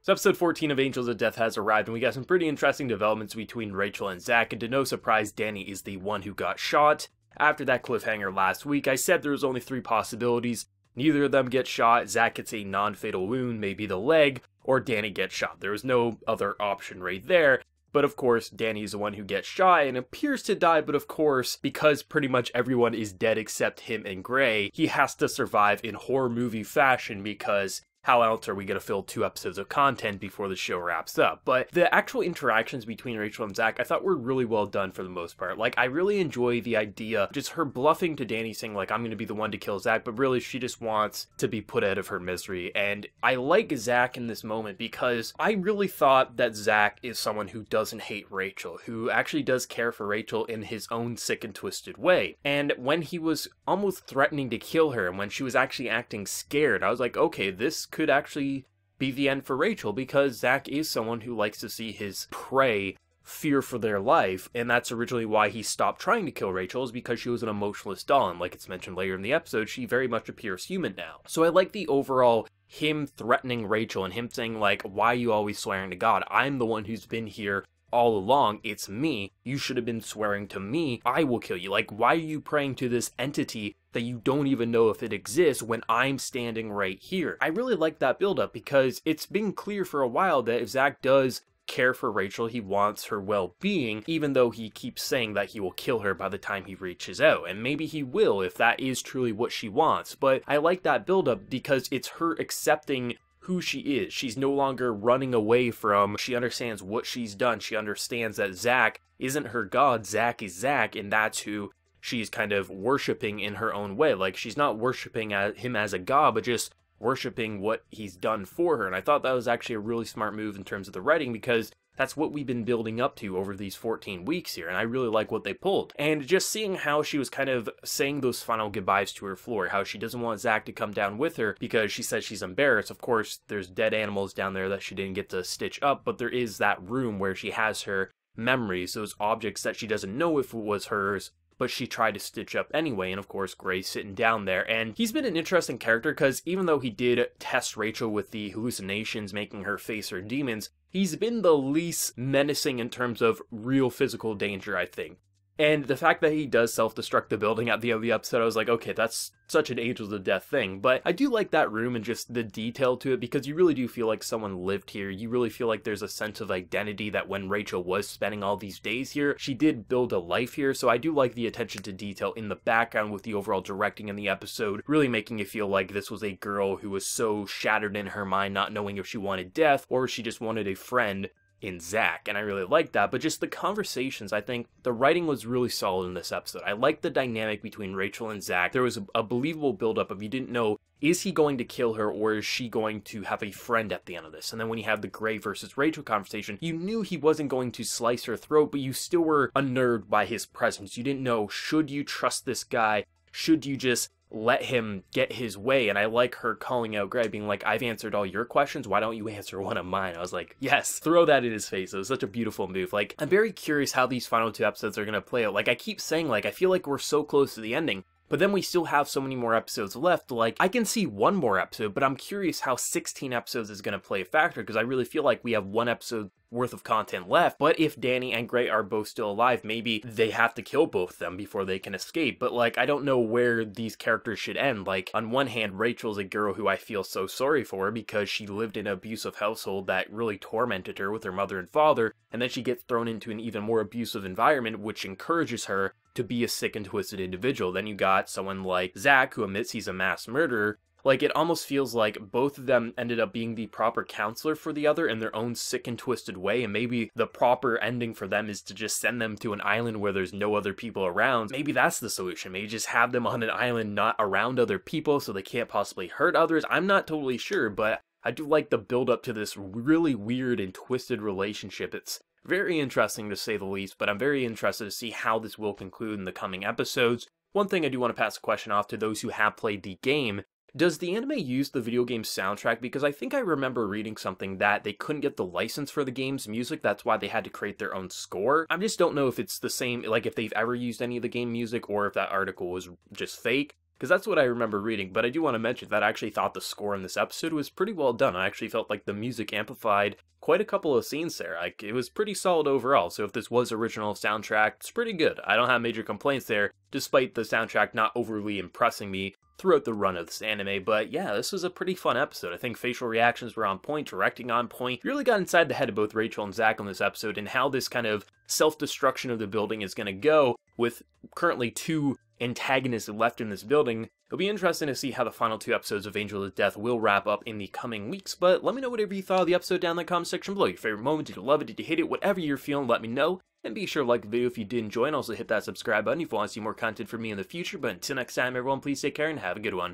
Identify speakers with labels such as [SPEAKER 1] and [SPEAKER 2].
[SPEAKER 1] So episode 14 of Angels of Death has arrived, and we got some pretty interesting developments between Rachel and Zach, and to no surprise, Danny is the one who got shot. After that cliffhanger last week, I said there was only 3 possibilities. Neither of them get shot, Zach gets a non-fatal wound, maybe the leg, or Danny gets shot. There was no other option right there. But of course, Danny's the one who gets shot and appears to die, but of course, because pretty much everyone is dead except him and Gray, he has to survive in horror movie fashion because how else are we going to fill 2 episodes of content before the show wraps up? But the actual interactions between Rachel and Zach, I thought were really well done for the most part. Like, I really enjoy the idea, just her bluffing to Danny saying, like, I'm going to be the one to kill Zach, but really she just wants to be put out of her misery. And I like Zach in this moment because I really thought that Zach is someone who doesn't hate Rachel, who actually does care for Rachel in his own sick and twisted way. And when he was almost threatening to kill her, and when she was actually acting scared, I was like, okay, this could actually be the end for Rachel, because Zach is someone who likes to see his prey fear for their life, and that's originally why he stopped trying to kill Rachel, is because she was an emotionless doll, and like it's mentioned later in the episode, she very much appears human now. So I like the overall him threatening Rachel and him saying, like, why are you always swearing to God? I'm the one who's been here all along, it's me. You should have been swearing to me. I will kill you. Like, why are you praying to this entity that you don't even know if it exists when I'm standing right here? I really like that buildup because it's been clear for a while that if Zach does care for Rachel, he wants her well-being, even though he keeps saying that he will kill her by the time he reaches out. And maybe he will if that is truly what she wants. But I like that buildup because it's her accepting who she is. She's no longer running away from, she understands what she's done. She understands that Zach isn't her god, Zach is Zach, and that's who she's kind of worshipping in her own way. Like, she's not worshipping him as a god, but just worshipping what he's done for her. And I thought that was actually a really smart move in terms of the writing, because that's what we've been building up to over these 14 weeks here, and I really like what they pulled. And just seeing how she was kind of saying those final goodbyes to her floor, how she doesn't want Zach to come down with her because she says she's embarrassed. Of course, there's dead animals down there that she didn't get to stitch up, but there is that room where she has her memories, those objects that she doesn't know if it was hers, but she tried to stitch up anyway, and of course Gray's sitting down there. And he's been an interesting character because even though he did test Rachel with the hallucinations making her face her demons, he's been the least menacing in terms of real physical danger, I think. And the fact that he does self-destruct the building at the end of the episode, I was like, okay, that's such an Angels of Death thing. But I do like that room and just the detail to it, because you really do feel like someone lived here. You really feel like there's a sense of identity that when Rachel was spending all these days here, she did build a life here. So I do like the attention to detail in the background with the overall directing in the episode, really making you feel like this was a girl who was so shattered in her mind, not knowing if she wanted death or she just wanted a friend in Zach, and I really like that. But just the conversations, I think the writing was really solid in this episode. I liked the dynamic between Rachel and Zach. There was a believable buildup of you didn't know, is he going to kill her or is she going to have a friend at the end of this? And then when you have the Gray versus Rachel conversation, you knew he wasn't going to slice her throat, but you still were unnerved by his presence. You didn't know, should you trust this guy? Should you just let him get his way? And I like her calling out Gray, being like, I've answered all your questions, why don't you answer one of mine? I was like, yes, throw that in his face. It was such a beautiful move. Like, I'm very curious how these final 2 episodes are going to play out. Like, I keep saying, like, I feel like we're so close to the ending, but then we still have so many more episodes left. Like, I can see 1 more episode, but I'm curious how 16 episodes is going to play a factor, because I really feel like we have 1 episode worth of content left. But if Danny and Gray are both still alive, maybe they have to kill both of them before they can escape. But like, I don't know where these characters should end. Like, on one hand, Rachel's a girl who I feel so sorry for because she lived in an abusive household that really tormented her with her mother and father, and then she gets thrown into an even more abusive environment which encourages her to be a sick and twisted individual. Then you got someone like Zach who admits he's a mass murderer. Like, it almost feels like both of them ended up being the proper counselor for the other in their own sick and twisted way, and maybe the proper ending for them is to just send them to an island where there's no other people around. Maybe that's the solution. Maybe just have them on an island not around other people so they can't possibly hurt others. I'm not totally sure, but I do like the build up to this really weird and twisted relationship. It's very interesting to say the least, but I'm very interested to see how this will conclude in the coming episodes. One thing I do want to pass a question off to those who have played the game: does the anime use the video game soundtrack? Because I think I remember reading something that they couldn't get the license for the game's music, that's why they had to create their own score. I just don't know if it's the same, like if they've ever used any of the game music or if that article was just fake. because that's what I remember reading, but I do want to mention that I actually thought the score in this episode was pretty well done. I actually felt like the music amplified quite a couple of scenes there. Like, it was pretty solid overall, so if this was original soundtrack, it's pretty good. I don't have major complaints there, despite the soundtrack not overly impressing me throughout the run of this anime. But yeah, this was a pretty fun episode. I think facial reactions were on point, directing on point. Really got inside the head of both Rachel and Zach on this episode, and how this kind of self-destruction of the building is going to go, with currently 2 antagonists left in this building. It'll be interesting to see how the final 2 episodes of Angel of Death will wrap up in the coming weeks, but let me know whatever you thought of the episode down in the comment section below. Your favorite moment, did you love it, did you hate it, whatever you're feeling, let me know. And be sure to like the video if you did enjoy, and also hit that subscribe button if you want to see more content from me in the future. But until next time, everyone, please take care and have a good one.